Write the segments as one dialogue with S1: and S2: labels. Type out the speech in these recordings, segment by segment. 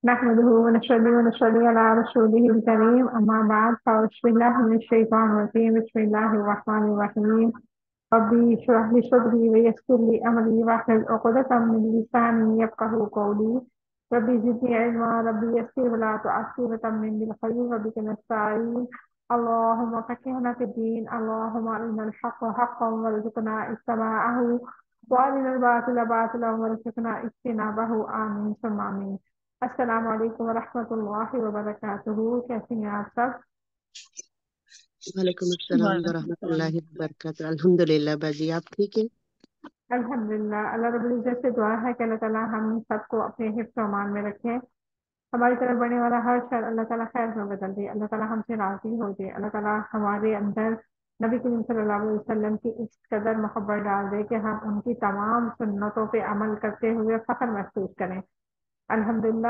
S1: نحمده ونصلي على رسوله الكريم أما بعد فأعوذ بالله من الشيطان الرجيم بسم الله الرحمن الرحيم ربي اشرح لي صدري ويسر لي أمري واحلل عقدة من لساني يفقهوا قولي ربي زدني علما ربي يسر ولا تعسر وتمم بالخير وبك نستعين اللهم فقهنا في الدين اللهم أرنا الحق حقا وارزقنا اتباعه وأرنا الباطل باطلا وارزقنا اجتنابه آمين ثم آمين السلام علیکم ورحمۃ اللہ وبرکاتہ، کیسے ہیں آپ سب؟
S2: وعلیکم السلام ورحمۃ اللہ وبرکاتہ۔ الحمد للہ باجی، آپ ٹھیک ہے؟
S1: الحمد للہ، اللہ رب العزت سے دعا ہے کہ اللہ تعالیٰ ہم سب کو اپنے حفظ و امان میں رکھے، ہماری طرف بڑھنے والا ہر شر اللہ تعالیٰ خیر میں بدل دے، اللہ تعالیٰ ہم سے راضی ہو جائے، اللہ تعالیٰ ہمارے اندر نبی کریم صلی اللہ علیہ وسلم کی اس قدر محبت ڈال دے کہ ہم ان کی تمام سنتوں پہ عمل کرتے ہوئے فخر محسوس کریں۔ الحمدللہ،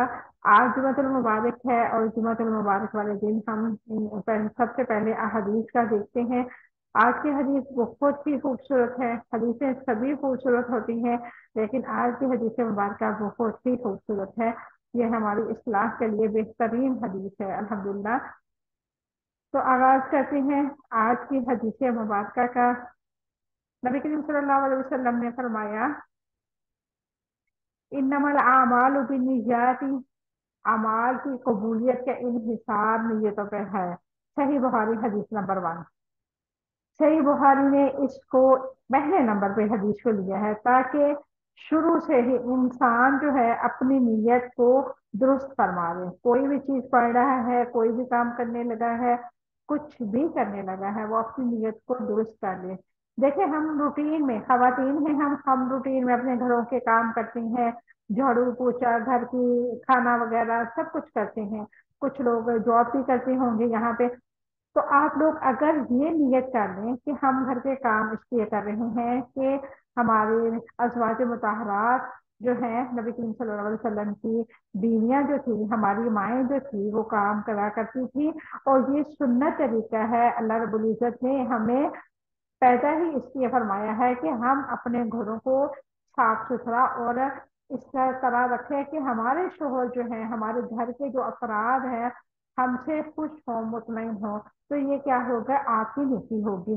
S1: آج جمعۃ المبارک ہے اور جمعۃ المبارک والے دن ہم سب سے پہلے احادیث کا دیکھتے ہیں۔ آج کی حدیث بہت ہی خوبصورت ہے، حدیثیں سبھی خوبصورت ہوتی ہیں لیکن آج کی حدیث مبارکہ بہت ہی خوبصورت ہے، یہ ہماری اصلاح کے لیے بہترین حدیث ہے الحمدللہ۔ تو آغاز کرتے ہیں آج کی حدیث مبارکہ کا۔ نبی کریم صلی اللہ علیہ وسلم نے فرمایا انما الاعمال بالنیات، اعمال کی قبولیت کا انحصار نیتوں پہ ہے۔ صحیح بخاری حدیث نمبر 1۔ صحیح بخاری نے اس کو پہلے نمبر پہ حدیث کو لیا ہے تاکہ شروع سے ہی انسان جو ہے اپنی نیت کو درست فرما لے۔ کوئی بھی چیز پڑھ رہا ہے، کوئی بھی کام کرنے لگا ہے، کچھ بھی کرنے لگا ہے، وہ اپنی نیت کو درست کر لے۔ دیکھیں ہم روٹین میں خواتین ہیں، ہم روٹین میں اپنے گھروں کے کام کرتے ہیں، جھاڑو پوچھا، گھر کی کھانا وغیرہ سب کچھ کرتے ہیں، کچھ لوگ جاب بھی کرتے ہوں گے یہاں پہ۔ تو آپ لوگ اگر یہ نیت کر لیں کہ ہم گھر کے کام اس لیے کر رہے ہیں کہ ہمارے ازواج مطہرات جو ہیں، نبی کریم صلی اللہ علیہ وسلم کی بیویاں جو تھی، ہماری مائیں جو تھی، وہ کام کرا کرتی تھی اور یہ سنت طریقہ ہے، اللہ رب العزت نے ہمیں پیدا ہی اس لیے فرمایا ہے کہ ہم اپنے گھروں کو صاف ستھرا اور اس طرح رکھیں کہ ہمارے شوہر جو ہیں، ہمارے گھر کے جو افراد ہیں، ہم سے خوش ہوں، مطمئن ہوں۔ تو یہ کیا ہوگا؟ آپ کی نیکی ہوگی۔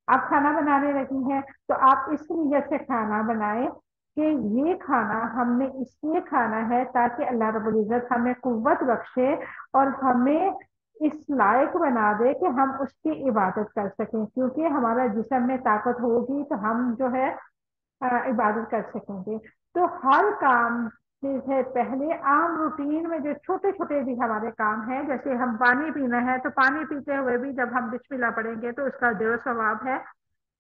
S1: آپ کھانا بنانے لگی ہیں تو آپ اس نیت سے کھانا بنائیں کہ یہ کھانا ہم نے اس لیے کھانا ہے تاکہ اللہ رب العزت ہمیں قوت بخشے اور ہمیں اس لائق بنا دے کہ ہم اس کی عبادت کر سکیں، کیونکہ ہمارا جسم میں طاقت ہوگی تو ہم جو ہے عبادت کر سکیں گے۔ تو ہر کام سے پہلے عام روٹین میں جو چھوٹے چھوٹے بھی ہمارے کام ہیں، جیسے ہم پانی پینا ہے تو پانی پیتے ہوئے بھی جب ہم بسم اللہ پڑھیں گے تو اس کا 1.5 ثواب ہے،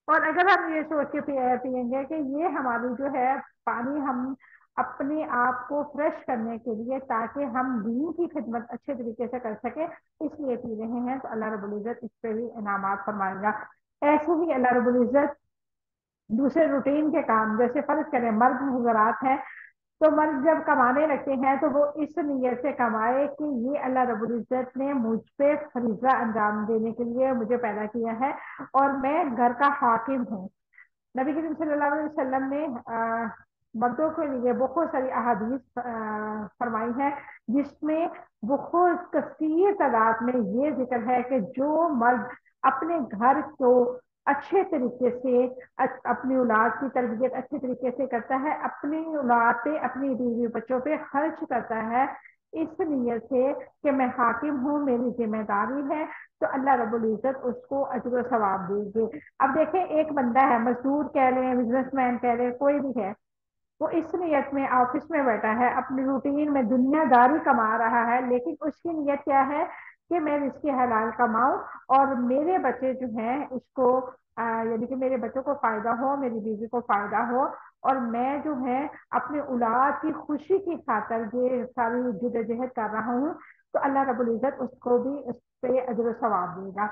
S1: اور اگر ہم یہ سوچ کے پیئیں گے کہ یہ ہماری جو ہے پانی ہم اپنے آپ کو فریش کرنے کے لیے تاکہ ہم دین کی خدمت اچھے طریقے سے کر سکیں اس لیے پی رہے ہیں، تو اللہ رب العزت اس پہ بھی انعامات فرمائے گا۔ ایسے ہی اللہ رب العزت دوسرے روٹین کے کام، جیسے فرض کریں مرد حضرات ہیں تو مرد جب کمانے لگتے ہیں تو وہ اس نیت سے کمائے کہ یہ اللہ رب العزت نے مجھ پہ فریضہ انجام دینے کے لیے مجھے پیدا کیا ہے اور میں گھر کا حاکم ہوں۔ نبی کریم صلی اللہ علیہ وسلم نے مردوں کے لیے بہت ساری احادیث فرمائی ہے جس میں بہت کثیر تعداد میں یہ ذکر ہے کہ جو مرد اپنے گھر کو اچھے طریقے سے، اپنی اولاد کی تربیت اچھے طریقے سے کرتا ہے، اپنی اولاد پہ، اپنی بیوی بچوں پہ خرچ کرتا ہے اس نیت سے کہ میں حاکم ہوں، میری ذمہ داری ہے، تو اللہ رب العزت اس کو اجر و ثواب دے گے۔ اب دیکھیں ایک بندہ ہے، مزدور کہہ لیں، بزنس مین کہہ لیں، کوئی بھی ہے، وہ اس نیت میں آفس میں بیٹھا ہے، اپنی روٹین میں دنیا داری کما رہا ہے، لیکن اس کی نیت کیا ہے کہ میں رزق حلال کماؤں اور میرے بچے جو ہیں اس کو یعنی کہ میرے بچوں کو فائدہ ہو، میری بیوی کو فائدہ ہو، اور میں جو ہے اپنے اولاد کی خوشی کی خاطر یہ ساری جدوجہد کر رہا ہوں، تو اللہ رب العزت اس کو بھی اس پہ اجر و ثواب دے گا۔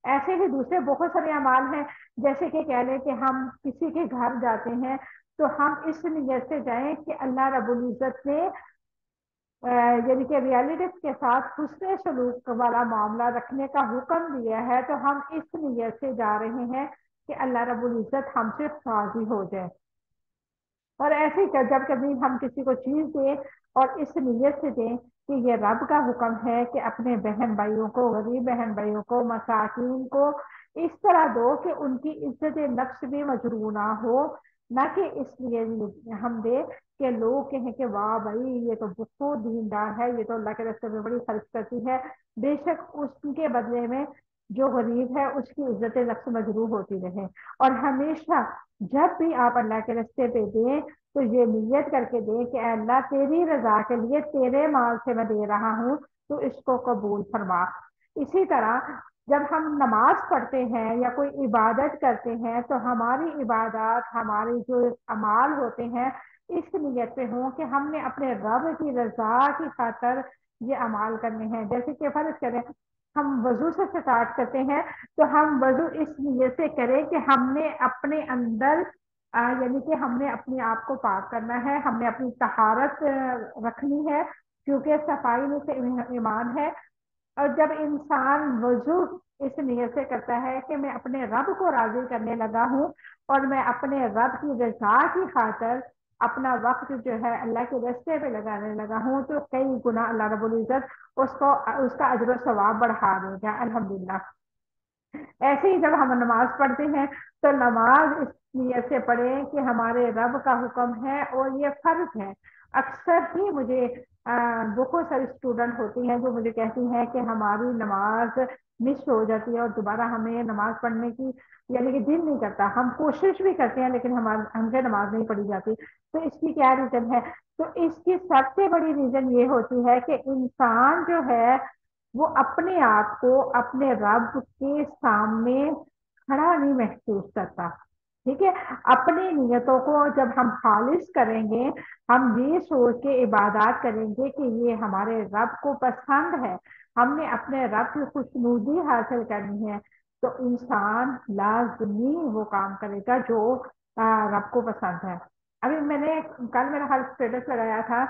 S1: ایسے ہی دوسرے بہت سارے اعمال ہیں، جیسے کہ کہہ لیں کہ ہم کسی کے گھر جاتے ہیں تو ہم اس نیت سے جائیں کہ اللہ رب العزت نے یعنی کہ ریالٹیز کے ساتھ حسن سلوک والا معاملہ رکھنے کا حکم دیا ہے، تو ہم اس نیت سے جا رہے ہیں کہ اللہ رب العزت ہم سے راضی ہو جائے۔ اور ایسے ہی جب کبھی ہم کسی کو چیز دیں اور اس نیت سے دیں کہ یہ رب کا حکم ہے کہ اپنے بہن بھائیوں کو، غریب بہن بھائیوں کو، مساکین کو اس طرح دو کہ ان کی عزت نفس بھی مجروح نہ ہو، نہ کہ اس لیے ہم دے کہ لوگ کہیں کہ واہ بھائی یہ تو بہت دیندار ہے، یہ تو اللہ کے راستے میں بڑی خرچ کرتی ہے۔ بے شک اس کے بدلے میں جو غریب ہے اس کی عزت نفس مجروح ہوتی رہے۔ اور ہمیشہ جب بھی آپ اللہ کے راستے پہ دیں تو یہ نیت کر کے دیں کہ اے اللہ تیری رضا کے لیے تیرے مال سے میں دے رہا ہوں، تو اس کو قبول فرما۔ اسی طرح جب ہم نماز پڑھتے ہیں یا کوئی عبادت کرتے ہیں تو ہماری عبادات، ہماری جو اعمال ہوتے ہیں اس نیت پہ ہوں کہ ہم نے اپنے رب کی رضا کی خاطر یہ اعمال کرنے ہیں۔ جیسے کہ فرض کریں ہم وضو سے سٹارٹ کرتے ہیں تو ہم وضو اس نیت سے کریں کہ ہم نے اپنے اندر یعنی کہ ہم نے اپنے آپ کو پاک کرنا ہے، ہم نے اپنی طہارت رکھنی ہے، کیونکہ صفائی میں سے ایمان ہے۔ اور جب انسان وضو اس نیت سے کرتا ہے کہ میں اپنے رب کو راضی کرنے لگا ہوں اور میں اپنے رب کی رضا کی خاطر اپنا وقت جو ہے اللہ کے راستے پہ لگانے لگا ہوں، تو کئی گنا اللہ رب العزت اس کا اجر و ثواب بڑھا دے گا الحمدللہ۔ ایسے ہی جب ہم نماز پڑھتے ہیں تو نماز اس نیت سے پڑھیں کہ ہمارے رب کا حکم ہے اور یہ فرض ہے۔ اکثر ہی مجھے بہت ساری اسٹوڈنٹ ہوتی ہیں جو مجھے کہتی ہیں کہ ہماری نماز مس ہو جاتی ہے اور دوبارہ ہمیں نماز پڑھنے کی یعنی کہ دل نہیں کرتا، ہم کوشش بھی کرتے ہیں لیکن ہم سے نماز نہیں پڑھی جاتی۔ تو اس کی کیا ریزن ہے؟ تو اس کی سب سے بڑی ریزن یہ ہوتی ہے کہ انسان جو ہے وہ اپنے آپ کو اپنے رب کے سامنے کھڑا نہیں محسوس کرتا۔ ٹھیک ہے، اپنی نیتوں کو جب ہم خالص کریں گے، ہم یہ سوچ کے عبادات کریں گے کہ یہ ہمارے رب کو پسند ہے، ہم نے اپنے رب کی خوشنودی حاصل کرنی ہے، تو انسان لازمی وہ کام کرے گا جو رب کو پسند ہے۔ ابھی میں نے کل میرا ہر اسٹیٹس لگایا تھا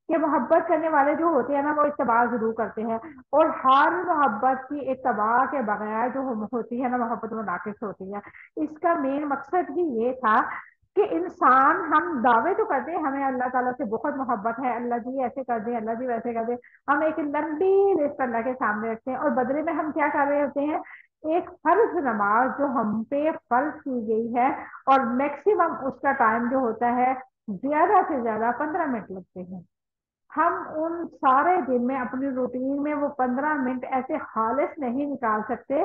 S1: کہ محبت کرنے والے جو ہوتے ہیں نا وہ اتباع ضرور کرتے ہیں، اور ہر محبت کی اتباع کے بغیر جو ہوتی ہے نا محبت وہ ناقص ہوتی ہے۔ اس کا مین مقصد ہی یہ تھا کہ انسان، ہم دعوے تو کرتے ہیں ہمیں اللہ تعالیٰ سے بہت محبت ہے، اللہ جی ایسے کر دیں، اللہ جی ویسے کر دیں، ہم ایک لمبی لسٹ اللہ کے سامنے رکھتے ہیں، اور بدلے میں ہم کیا کر رہے ہوتے ہیں؟ ایک فرض نماز جو ہم پہ فرض کی گئی ہے اور میکسیمم اس کا ٹائم جو ہوتا ہے زیادہ سے زیادہ 15 منٹ لگتے ہیں، ہم ان سارے دن میں اپنی روٹین میں وہ 15 منٹ ایسے خالص نہیں نکال سکتے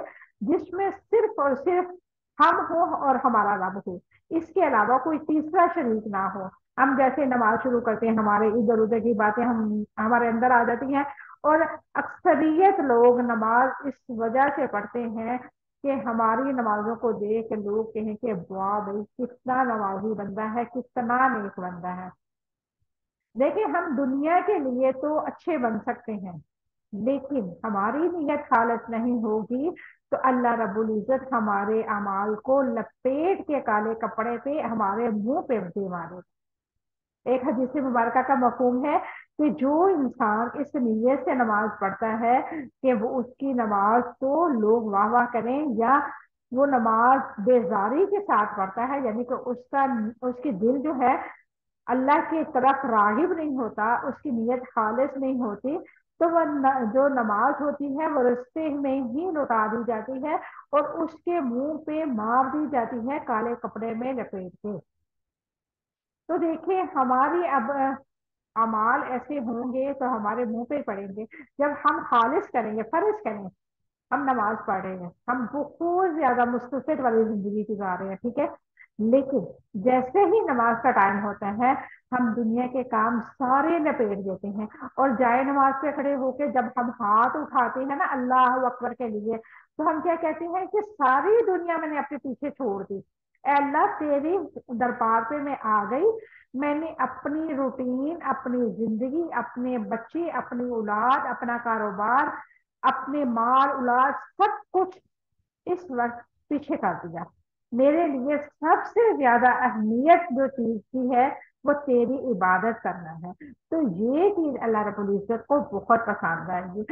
S1: جس میں صرف اور صرف ہم ہو اور ہمارا رب ہو، اس کے علاوہ کوئی تیسرا شریک نہ ہو۔ ہم جیسے نماز شروع کرتے ہیں ہمارے ادھر ادھر کی باتیں ہمارے اندر آ جاتی ہیں، اور اکثریت لوگ نماز اس وجہ سے پڑھتے ہیں کہ ہماری نمازوں کو دیکھ کے لوگ کہیں کہ واہ بھائی کتنا نمازی بندہ ہے، کتنا نیک بندہ ہے۔ دیکھیں ہم دنیا کے لیے تو اچھے بن سکتے ہیں، لیکن ہماری نیت خالص نہیں ہوگی تو اللہ رب العزت ہمارے اعمال کو لپیٹ کے کالے کپڑے پہ ہمارے منہ پہ دے مارے۔ ایک حدیث مبارکہ کا مفہوم ہے کہ جو انسان اس نیت سے نماز پڑھتا ہے کہ وہ اس کی نماز تو لوگ واہ واہ کریں، یا وہ نماز بیزاری کے ساتھ پڑھتا ہے، یعنی کہ اس کی دل جو ہے اللہ کی طرف راغب نہیں ہوتا، اس کی نیت خالص نہیں ہوتی، تو وہ جو نماز ہوتی ہے وہ رستے میں ہی لوٹا دی جاتی ہے اور اس کے منہ پہ مار دی جاتی ہے کالے کپڑے میں لپیٹ کے۔ تو دیکھیں ہماری اب اعمال ایسے ہوں گے تو ہمارے منہ پہ پڑیں گے جب ہم خالص کریں گے، فرض کریں ہم نماز پڑھ رہے ہیں، ہم بہت زیادہ مستفید والی زندگی گزار رہے ہیں، ٹھیک ہے، لیکن جیسے ہی نماز کا ٹائم ہوتا ہے ہم دنیا کے کام سارے لپیٹ دیتے ہیں، اور جائے نماز پہ کھڑے ہو کے جب ہم ہاتھ اٹھاتے ہیں نا اللہ اکبر کے لیے، تو ہم کیا کہتے ہیں کہ ساری دنیا میں نے اپنے پیچھے چھوڑ دی، اے اللہ تیری دربار پہ میں آ گئی، میں نے اپنی روٹین، اپنی زندگی، اپنے بچے، اپنی اولاد، اپنا کاروبار، اپنے مال اولاد سب کچھ اس وقت پیچھے کر دیا، میرے لیے سب سے زیادہ اہمیت جو چیز کی ہے وہ تیری عبادت کرنا ہے، تو یہ چیز اللہ رب العزت کو بہت پسند آئے گی۔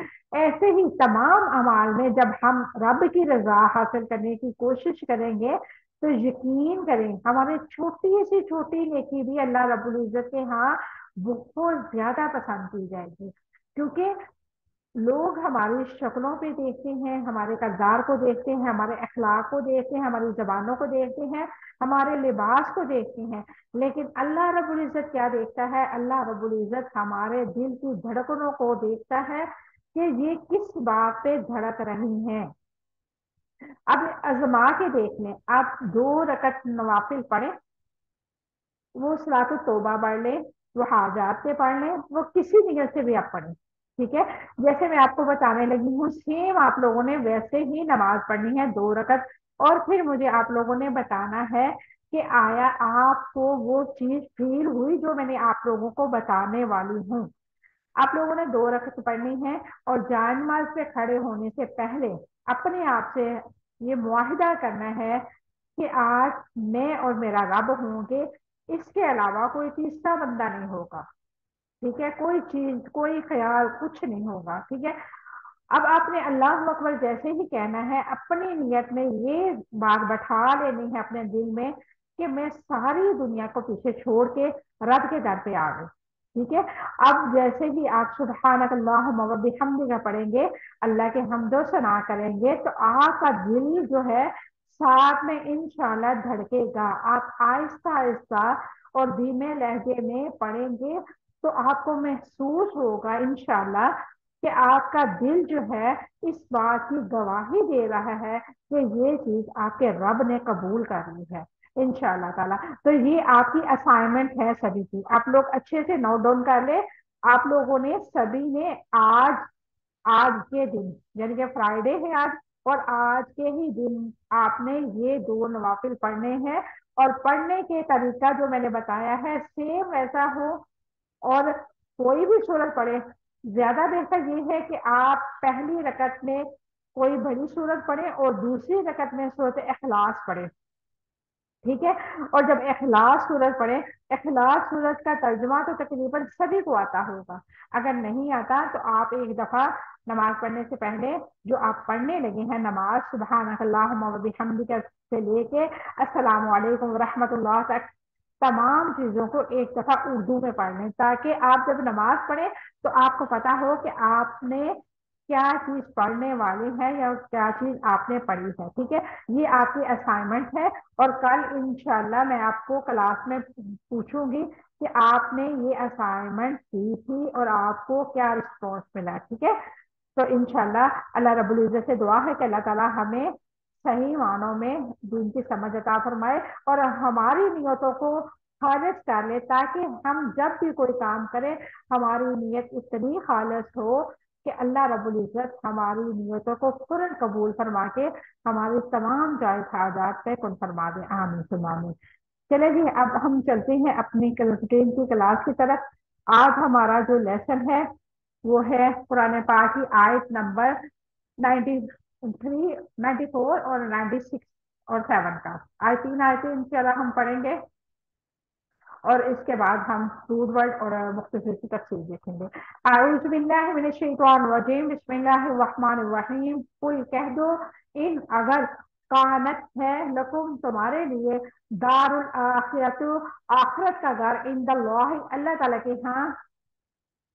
S1: ایسے ہی تمام اعمال میں جب ہم رب کی رضا حاصل کرنے کی کوشش کریں گے تو یقین کریں ہماری چھوٹی سی چھوٹی نیکی بھی اللہ رب العزت کے ہاں بہت زیادہ پسند کی جائے گی۔ کیونکہ لوگ ہماری شکلوں پہ دیکھتے ہیں، ہمارے کردار کو دیکھتے ہیں، ہمارے اخلاق کو دیکھتے ہیں، ہماری زبانوں کو دیکھتے ہیں، ہمارے لباس کو دیکھتے ہیں، لیکن اللہ رب العزت کیا دیکھتا ہے؟ اللہ رب العزت ہمارے دل کی دھڑکنوں کو دیکھتا ہے کہ یہ کس بات پہ دھڑک رہی ہیں۔ اب ازما کے دیکھ لیں، آپ 2 رکعت نوافل پڑھیں، وہ صلاۃ التوبہ پڑھ لیں، وہ حاجات سے پڑھ لیں، وہ کسی نیت سے بھی آپ پڑھیں، ٹھیک ہے؟ جیسے میں آپ کو بتانے لگی ہوں سیم آپ لوگوں نے ویسے ہی نماز پڑھنی ہے 2 رکعت، اور پھر مجھے آپ لوگوں نے بتانا ہے کہ آیا آپ کو وہ چیز فیل ہوئی جو میں نے آپ لوگوں کو بتانے والی ہوں۔ آپ لوگوں نے 2 رکعت پڑھنی ہے، اور جائے نماز سے کھڑے ہونے سے پہلے اپنے آپ سے یہ معاہدہ کرنا ہے کہ آج میں اور میرا رب ہوں گے، اس کے علاوہ کوئی تیسرا بندہ نہیں ہوگا، ٹھیک ہے؟ کوئی چیز، کوئی خیال، کچھ نہیں ہوگا، ٹھیک ہے؟ اب آپ نے اللہ اکبر جیسے ہی کہنا ہے، اپنی نیت میں یہ بات بٹھا لینی ہے اپنے دل میں کہ میں ساری دنیا کو پیچھے چھوڑ کے رب کے در پہ آ گئی، ٹھیک ہے؟ اب جیسے ہی آپ سبحانک اللہم و بحمدک پڑھیں گے، اللہ کے حمد و ثنا کریں گے، تو آپ کا دل جو ہے ساتھ میں انشاءاللہ دھڑکے گا۔ آپ آہستہ آہستہ اور دھیمے لہجے میں پڑھیں گے تو آپ کو محسوس ہوگا انشاءاللہ کہ آپ کا دل جو ہے اس بات کی گواہی دے رہا ہے کہ یہ چیز آپ کے رب نے قبول کر لی ہے انشاءاللہ تعالیٰ۔ تو یہ آپ کی اسائنمنٹ ہے سبھی کی، آپ لوگ اچھے سے نوٹ ڈاؤن کر لیں۔ آپ لوگوں نے سبھی نے آج آج کے دن، یعنی کہ فرائیڈے ہے آج، اور آج کے ہی دن آپ نے یہ 2 نوافل پڑھنے ہیں، اور پڑھنے کے طریقہ جو میں نے بتایا ہے سیم ویسا ہو، اور کوئی بھی سورت پڑھے۔ زیادہ بہتر یہ ہے کہ آپ پہلی رکعت میں کوئی بڑی سورت پڑھیں اور دوسری رکعت میں سورت اخلاص پڑھیں، ٹھیک ہے؟ اور جب اخلاص سورت پڑھے، اخلاص سورت کا ترجمہ تو تقریباً سبھی کو آتا ہوگا، اگر نہیں آتا تو آپ ایک دفعہ نماز پڑھنے سے پہلے جو آپ پڑھنے لگے ہیں نماز سبحانک اللہم و بحمدک سے لے کے السلام علیکم ورحمۃ اللہ تک، تمام چیزوں کو ایک دفعہ اردو میں پڑھ لیں، تاکہ آپ جب نماز پڑھیں تو آپ کو پتا ہو کہ آپ نے کیا چیز پڑھنے والی ہے یا کیا چیز آپ نے پڑھی ہے، ٹھیک ہے؟ یہ آپ کی اسائنمنٹ ہے، اور کل انشاءاللہ میں آپ کو کلاس میں پوچھوں گی کہ آپ نے یہ اسائنمنٹ کی تھی اور آپ کو کیا رسپانس ملا، ٹھیک ہے؟ تو انشاءاللہ اللہ رب العزت سے دعا ہے کہ اللہ تعالیٰ ہمیں صحیح معنوں میں دین کی سمجھ عطا فرمائے، اور ہماری نیتوں کو خالص کر لے، تاکہ ہم جب بھی کوئی کام کریں ہماری نیت اتنی خالص ہو کہ اللہ رب العزت ہماری نیتوں کو فوراً قبول فرما کے ہماری تمام جائز حاجات پہ کن فرما دے، آمین ثم آمین۔ چلے جی، اب ہم چلتے ہیں اپنی روٹین کی کلاس کی طرف۔ آج ہمارا جو لیسن ہے وہ ہے قرآن پاک کی آیت نمبر 93، 94 اور 96 اور 7 کا۔ آج 3 آیتیں انشاءاللہ ہم پڑھیں گے، اور اس کے بعد ہم روٹ ورڈ اور مختصر کی تفصیل دیکھیں گے۔ اعوذ باللہ من الشیطان الرجیم، بسم اللہ الرحمن الرحیم۔ قل کہہ دو، ان اگر کانت ہے لکم تمہارے لیے، دار الاخرت آخرت کا گھر، عند اللہ اللہ تعالیٰ کے ہاں،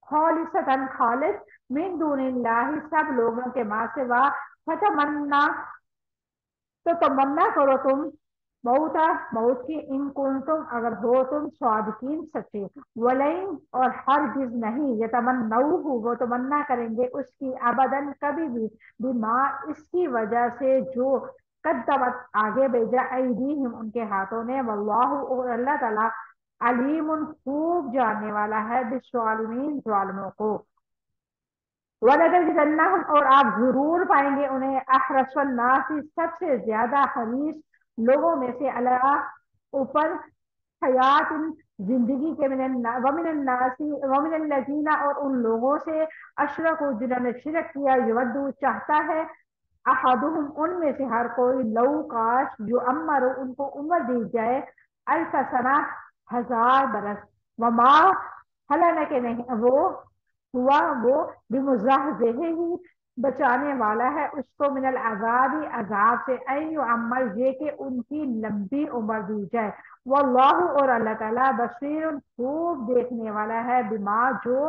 S1: خالصتاً خالص، من دون اللہ سب لوگوں کے ماں سوا، فتمنا تو تمنا کرو تم، موتا موت کی، ان کن تم اگر ہو تم صادقین سچے، ولین اور ہرگز نہیں، یتمنوہ وہ تمنا کریں گے اس کی، ابدن کبھی بھی، بما اس کی وجہ سے جو قدمت آگے بھیجا، ایدیہم ان کے ہاتھوں نے، واللہ اور اللہ تعالیٰ علیم خوب جاننے والا ہے، بالظالمین ظالموں کو۔ وَلَتَجِدَنَّهُمْ اور آپ ضرور پائیں گے انہیں، احرص الناس سب سے زیادہ حریص لوگوں میں سے، اللہ اوپر، حیات زندگی کے، ومن الناس ومن الذین اور ان لوگوں سے، اشرکوا جنہوں نے شرک کیا، یودو چاہتا ہے، احدہم ان میں سے ہر کوئی، لو کاش، جو امر ان کو عمر دی جائے، الف سنہ 1000 برس، وما حالانکہ نہیں وہ ہوا وہ، بمزحزحہ ہی بچانے والا ہے اس کو، من العذاب عذاب سے، این عمر یہ کہ ان کی لمبی عمر دی جائے، واللہ اور اللہ تعالیٰ بصیر خوب دیکھنے والا ہے، بما جو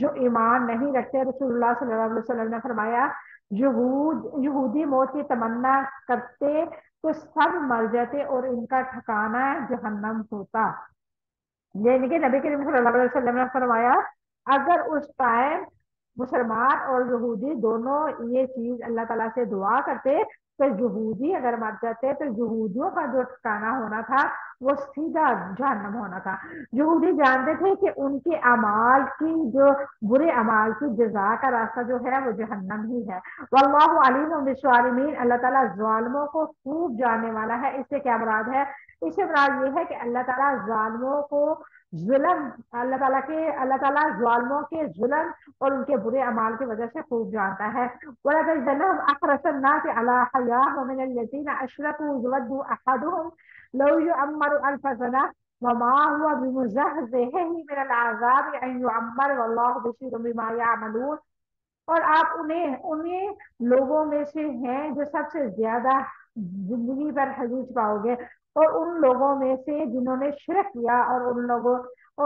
S1: جو ایمان نہیں رکھتے۔ رسول اللہ صلی اللہ علیہ وسلم نے فرمایا یہودی موت کی تمنا کرتے تو سب مر جاتے اور ان کا ٹھکانہ جہنم ہوتا۔ یعنی کہ نبی کریم صلی اللہ علیہ وسلم نے فرمایا اگر اس ٹائم مسلمان اور یہودی دونوں یہ چیز اللہ تعالیٰ سے دعا کرتے تو یہودی اگر مر جاتے تو یہودیوں کا جو ٹھکانہ ہونا تھا وہ سیدھا جہنم ہونا تھا۔ یہودی جانتے تھے کہ ان کے اعمال کی جو برے اعمال کی جزا کا راستہ جو ہے وہ جہنم ہی ہے۔ واللہ علیم بالظالمین، اللہ تعالیٰ ظالموں کو خوب جاننے والا ہے۔ اس سے کیا مراد ہے؟ اس سے مراد یہ ہے کہ اللہ تعالیٰ ظالموں کو ظلم اللہ تعالیٰ ظالموں کے ظلم اور ان کے برے اعمال کی وجہ سے خوب جانتا ہے۔ وَلَتَجِدَنَّهُمْ أَحْرَصَ النَّاسِ عَلَىٰ حَيَاةٍ مِنَ الَّذِينَ أَشْرَكُوا يَوَدُّ أَحَدُهُمْ لَوْ يُعَمَّرُ أَلْفَ سَنَةٍ وَمَا هُوَ بِمُزَحْزِحِهِ مِنَ الْعَذَابِ أَن يُعَمَّرَ وَاللَّهُ بَصِيرٌ بِمَا يَعْمَلُونَ۔ اور آپ انہیں لوگوں میں سے ہیں جو سب سے زیادہ زندگی پر حریص پاؤ گے، اور ان لوگوں میں سے جنہوں نے شرک کیا، اور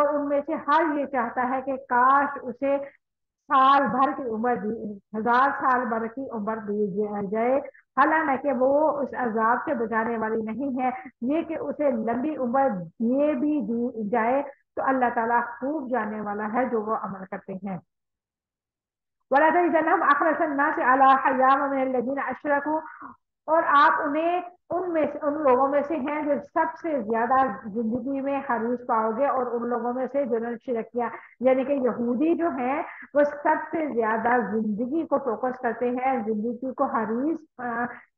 S1: ان میں سے ہر یہ چاہتا ہے کہ کاش اسے سال بھر کی عمر دی 1000 سال بھر کی عمر دی جائے، حالانکہ وہ اس عذاب سے بچانے والی نہیں ہے، یہ کہ اسے لمبی عمر یہ بھی دی جائے تو اللہ تعالیٰ خوب جاننے والا ہے جو وہ عمل کرتے ہیں۔ وَلَتَجِدَنَّهُمْ أَحْرَصَ النَّاسِ عَلَىٰ حَيَاةٍ مِنَ الَّذِينَ أَشْرَكُوا، اور آپ انہیں ان لوگوں میں سے ہیں جو سب سے زیادہ زندگی میں حریص پاؤ گے، اور ان لوگوں میں سے جنہوں نے شرک کیا، یعنی کہ یہودی جو ہیں وہ سب سے زیادہ زندگی کو فوکس کرتے ہیں، زندگی کو حریص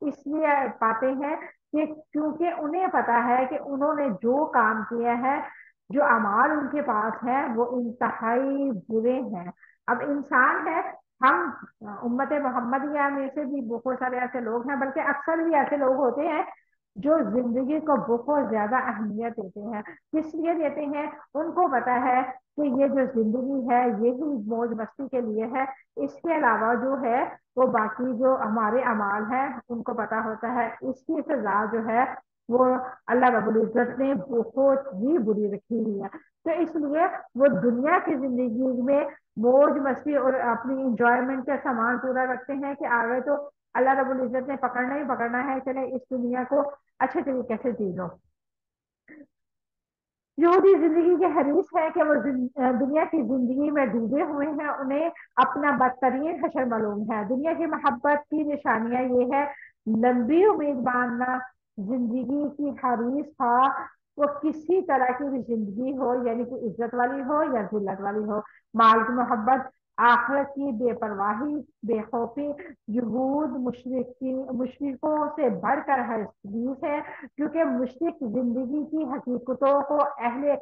S1: اس لیے پاتے ہیں کہ کیونکہ انہیں پتا ہے کہ انہوں نے جو کام کیا ہے، جو اعمال ان کے پاس ہیں وہ انتہائی برے ہیں۔ اب انسان ہے، ہم امت محمدیہ میں سے بھی بہت سارے ایسے لوگ ہیں، بلکہ اکثر بھی ایسے لوگ ہوتے ہیں جو زندگی کو بہت زیادہ اہمیت دیتے ہیں۔ کس لیے دیتے ہیں؟ ان کو پتا ہے کہ یہ جو زندگی ہے یہی موج مستی کے لیے ہے، اس کے علاوہ جو ہے وہ باقی جو ہمارے اعمال ہیں ان کو پتا ہوتا ہے، اس کی سزا جو ہے وہ اللہ رب العزت نے بہت ہی بری رکھی ہوئی ہے۔ تو اس لیے وہ دنیا کی زندگی میں موج مستی اور اپنی انجوائمنٹ کا سامان پورا رکھتے ہیں کہ آگے تو اللہ رب العزت نے پکڑنا ہی پکڑنا ہے، چلے اس دنیا کو اچھے طریقے سے جی لو۔ یہودی زندگی کے حریص ہے کہ وہ دنیا کی زندگی میں ڈوبے ہوئے ہیں، انہیں اپنا بدترین حشر معلوم ہے۔ دنیا کی محبت کی نشانیاں یہ ہے لمبی امید باندھنا، زندگی کی حریص تھا وہ کسی طرح کی بھی زندگی ہو، یعنی کہ عزت والی ہو یا ذلت والی ہو، مال کی محبت، آخرت کی بے پرواہی، بے خوفی، یہود مشرکوں سے بڑھ کر حدیث ہے، کیونکہ مشرک زندگی کی حقیقتوں کو اہل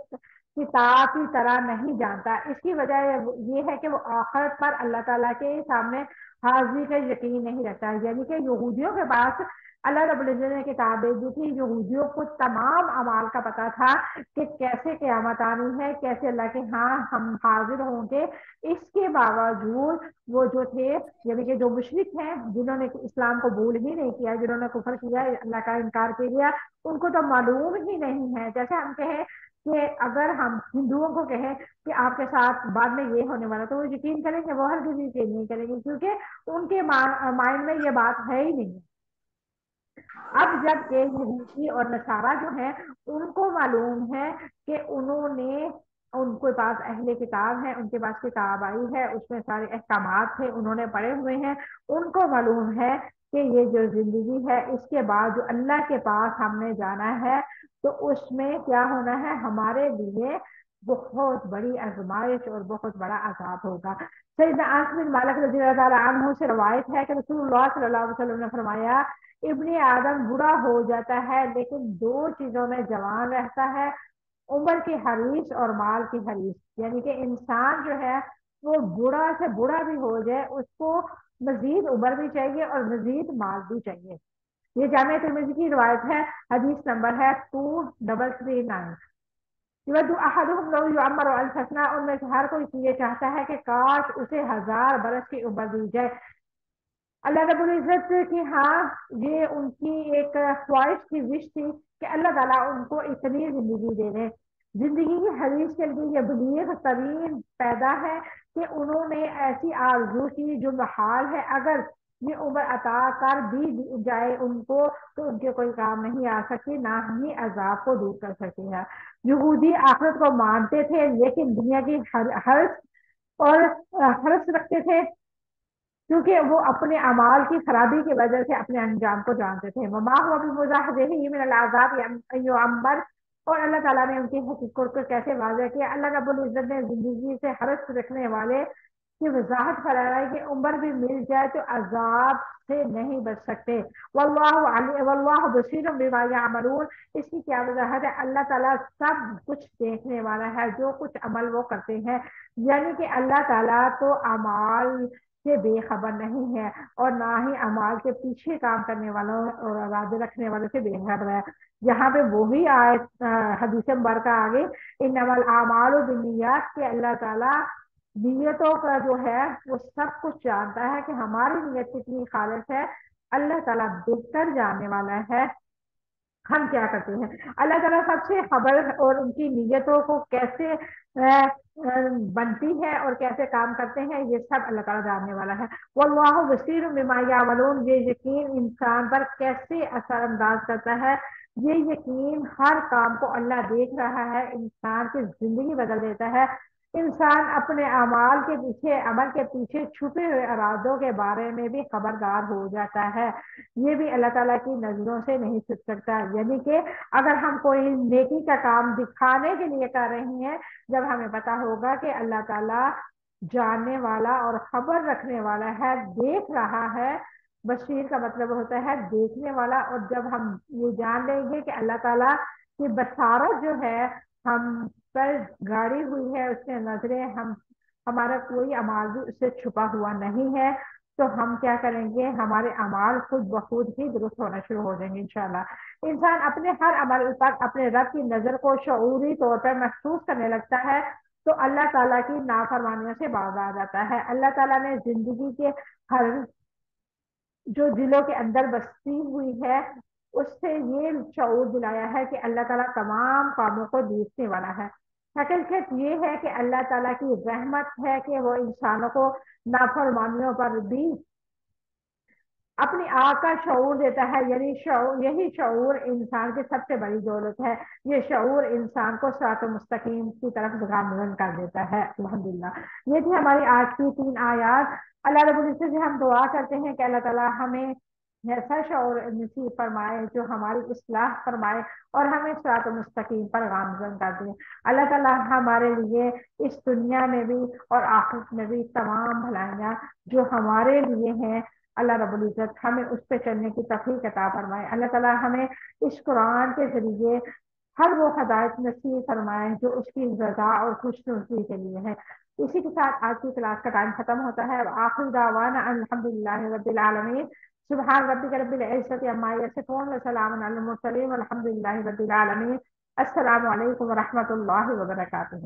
S1: کتاب کی طرح نہیں جانتا۔ اس کی وجہ یہ ہے کہ وہ آخرت پر اللہ تعالیٰ کے سامنے حاضری کا یقین نہیں رکھتا، یعنی کہ یہودیوں کے پاس اللہ رب العزت نے کتاب بھیجی تھی، یہودیوں کو تمام اعمال کا پتا تھا کہ کیسے قیامت آنی ہے، کیسے اللہ کے ہاں ہم حاضر ہوں گے۔ اس کے باوجود وہ جو تھے، یعنی کہ جو مشرک ہیں جنہوں نے اسلام کو قبول ہی نہیں کیا، جنہوں نے کفر کیا، اللہ کا انکار کیا، ان کو تو معلوم ہی نہیں ہے۔ جیسے ہم کہیں کہ اگر ہم ہندوؤں کو کہیں کہ آپ کے ساتھ بعد میں یہ ہونے والا، تو وہ یقین کریں گے؟ وہ ہر کسی یقین نہیں کریں گے، کیونکہ ان کے مائنڈ میں یہ بات ہے ہی نہیں۔ اب جب کہ یہودی اور نصارہ جو ہیں ان کو معلوم ہے کہ ان کے پاس اہل کتاب ہے، ان کے پاس کتاب آئی ہے، اس میں سارے احکامات تھے، انہوں نے پڑھے ہوئے ہیں، ان کو معلوم ہے کہ یہ جو زندگی ہے اس کے بعد جو اللہ کے پاس ہم نے جانا ہے تو اس میں کیا ہونا ہے، ہمارے لیے بہت بڑی آزمائش اور بہت بڑا عذاب ہوگا۔ سیدنا انس بن مالک رضی اللہ تعالیٰ عنہ سے روایت ہے کہ رسول اللہ صلی اللہ علیہ وسلم نے فرمایا ابن آدم بڑا ہو جاتا ہے لیکن دو چیزوں میں جوان رہتا ہے، عمر کی حریص اور مال کی حریص، یعنی کہ انسان جو ہے وہ بوڑھا سے بوڑھا بھی ہو جائے اس کو مزید عمر بھی چاہیے اور مزید مال بھی چاہیے۔ یہ جامع ترمذی کی روایت ہے، حدیث نمبر ہے 2339۔ یود احدہم لو یعمر الف سنہ، ان میں سے ہر کوئی یہ چاہتا ہے کہ کاش اسے 1000 برس کی عمر دی جائے۔ اللہ رب العزت کی ہاں یہ ان کی ایک خواہش کی وش تھی کہ اللہ تعالیٰ ان کو اتنی زندگی دے دے۔ زندگی کی حدیث کے لیے یہ بلیغ ترین پیدا ہے کہ انہوں نے ایسی آرزو کی جو محال ہے، اگر یہ عمر عطا کر بھی جائے ان کو تو ان کے کوئی کام نہیں آ سکتی، نہ ہی عذاب کو دور کر سکتی ہے۔ یہودی آخرت کو مانتے تھے لیکن دنیا کی حرص اور حرص رکھتے تھے، کیونکہ وہ اپنے اعمال کی خرابی کی وجہ سے اپنے انجام کو جانتے تھے۔ وما هو بمزحزحه من العذاب ان يعمر، اور اللہ تعالیٰ نے ان کی حقیقت کو کیسے واضح کیا۔ اللہ رب العزت نے زندگی سے حرص رکھنے والے کی وضاحت فرمائی کہ عمر بھی مل جائے تو عذاب سے نہیں بچ سکتے۔ واللہ بصیر بما یعملون، اس کی کیا وضاحت ہے؟ اللہ تعالیٰ سب کچھ دیکھنے والا ہے، جو کچھ عمل وہ کرتے ہیں، یعنی کہ اللہ تعالیٰ تو اعمال سے بے خبر نہیں ہے اور نہ ہی اعمال کے پیچھے کام کرنے والوں اور ارادے رکھنے والوں سے بے خبر ہے۔ یہاں پہ وہی آیت حدیث مبارکہ آگے، انما الاعمال بالنیات، کہ اللہ تعالیٰ نیتوں کا جو ہے وہ سب کچھ جانتا ہے کہ ہماری نیت کتنی خالص ہے، اللہ تعالیٰ بہتر جاننے والا ہے ہم کیا کرتے ہیں۔ اللہ تعالیٰ سب سے خبر اور ان کی نیتوں کو کیسے بنتی ہے اور کیسے کام کرتے ہیں، یہ سب اللہ تعالیٰ جاننے والا ہے۔ واللہ بصیر بما یعملون، یہ یقین انسان پر کیسے اثر انداز کرتا ہے، یہ یقین ہر کام کو اللہ دیکھ رہا ہے، انسان کی زندگی بدل دیتا ہے۔ انسان اپنے اعمال کے پیچھے، عمل کے پیچھے چھپے ہوئے ارادوں کے بارے میں بھی خبردار ہو جاتا ہے، یہ بھی اللہ تعالیٰ کی نظروں سے نہیں چھپ سکتا۔ یعنی کہ اگر ہم کوئی نیکی کا کام دکھانے کے لیے کر رہے ہیں، جب ہمیں پتا ہوگا کہ اللہ تعالیٰ جاننے والا اور خبر رکھنے والا ہے، دیکھ رہا ہے، بشیر کا مطلب ہوتا ہے دیکھنے والا، اور جب ہم یہ جان لیں گے کہ اللہ تعالیٰ کی بصارت جو ہے ہم پر گاڑی ہوئی ہے، اس کے نظریں ہمارا کوئی عمل بھی اس سے چھپا ہوا نہیں ہے، تو ہم کیا کریں گے، ہمارے اعمال خود بخود ہی درست ہونا شروع ہو جائیں گے انشاءاللہ۔ انسان اپنے ہر عمل پر اپنے رب کی نظر کو شعوری طور پر محسوس کرنے لگتا ہے تو اللہ تعالیٰ کی نافرمانیوں سے باز آ جاتا ہے۔ اللہ تعالیٰ نے زندگی کے ہر جو دلوں کے اندر بستی ہوئی ہے اس سے یہ شعور دلایا ہے کہ اللہ تعالیٰ تمام کاموں کو دیکھنے والا ہے۔ حقیقت یہ ہے کہ اللہ تعالیٰ کی رحمت ہے کہ وہ انسانوں کو نافرمانیوں پر بھی اپنی آگ کا شعور دیتا ہے، یعنی یہی شعور انسان کی سب سے بڑی دولت ہے۔ یہ شعور انسان کو صراط مستقیم کی طرف گامزن کر دیتا ہے۔ الحمدللہ، یہ تھی ہماری آج کی 3 آیات۔ اللہ رب العزت سے ہم دعا کرتے ہیں کہ اللہ تعالیٰ ہمیں ایسا شعور نصیب فرمائے جو ہماری اصلاح فرمائے اور ہمیں صراط مستقیم پر گامزن کر دے۔ اللہ تعالیٰ ہمارے لیے اس دنیا میں بھی اور آخرت میں بھی تمام بھلائیاں جو ہمارے لیے ہیں، اللہ رب العزت ہمیں اس پہ چلنے کی توفیق عطا فرمائے۔ اللہ تعالیٰ ہمیں اس قرآن کے ذریعے ہر وہ ہدایت نصیب فرمائے جو اس کی رضا اور خوش نصیبی کے لیے ہے۔ اسی کے ساتھ آج کی کلاس کا ٹائم ختم ہوتا ہے۔ آخر دعوانا الحمدللہ رب العالمین، سبحان ربک رب العزت عما یصفون وسلام علی المرسلین والحمدللہ رب العالمین۔ السلام علیکم ورحمۃ اللہ وبرکاتہ۔